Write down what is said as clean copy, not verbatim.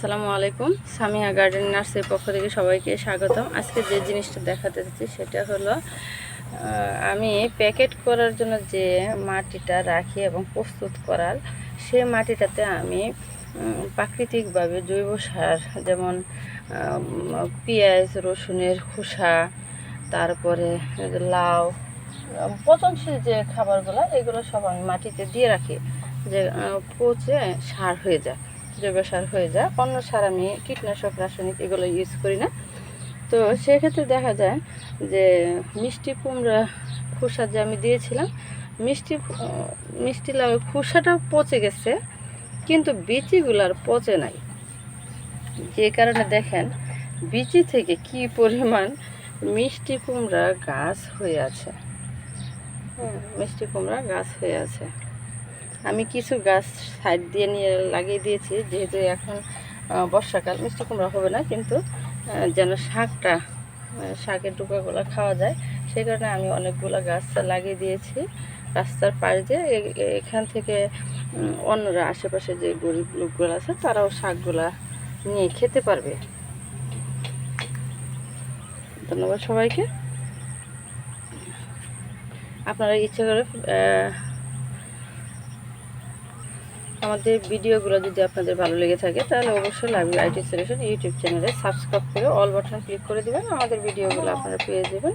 আসসালামু আলাইকুম। সামিয়া গার্ডেন নার্সারির পক্ষ থেকে সবাইকে স্বাগতম। আজকে যে জিনিসটা দেখাতে যাচ্ছি সেটা হলো আমি প্যাকেট করার জন্য যে মাটিটা রাখি এবং প্রস্তুত করার সে মাটিটাতে আমি প্রাকৃতিকভাবে জৈব সার যেমন পেঁয়াজ রসুনের খোসা, তারপরে লাউ, পচনশীল যে খাবারগুলো এগুলো সব আমি মাটিতে দিয়ে রাখি, যে পচে সার হয়ে যায়, জৈব সার হয়ে যায়। অন্য সার আমি কীটনাশক রাসায়নিক এগুলো ইউজ করি না। তো সেক্ষেত্রে দেখা যায় যে মিষ্টি কুমড়া খোসা যে আমি দিয়েছিলাম, মিষ্টি লাউ খোসাটাও পচে গেছে, কিন্তু বিচিগুলার পচে নাই। যে কারণে দেখেন বিচি থেকে কি পরিমাণ মিষ্টি কুমড়া গাছ হয়ে আছে। মিষ্টি কুমড়া গাছ হয়ে আছে। আমি কিছু গাছ সাইড দিয়ে নিয়ে লাগিয়ে দিয়েছি, যেহেতু এখন বর্ষাকাল, মিষ্টি কুমড়া হবে না, কিন্তু যেন শাকের ডুকাগুলো খাওয়া যায় সেই কারণে আমি অনেকগুলো গাছ লাগিয়ে দিয়েছি রাস্তার পাড়ে। যে এখান থেকে অন্যরা আশেপাশে যে গরিব লোকগুলো আছে তারাও শাকগুলা নিয়ে খেতে পারবে। ধন্যবাদ সবাইকে। আপনারা ইচ্ছে করে আমাদের ভিডিওগুলো যদি আপনাদের ভালো লেগে থাকে তাহলে অবশ্যই লাইভ আইটি সলিউশন ইউটিউব চ্যানেলে সাবস্ক্রাইব করে অল বাটন ক্লিক করে দেবেন। আমাদের ভিডিওগুলো আপনারা পেয়ে যাবেন।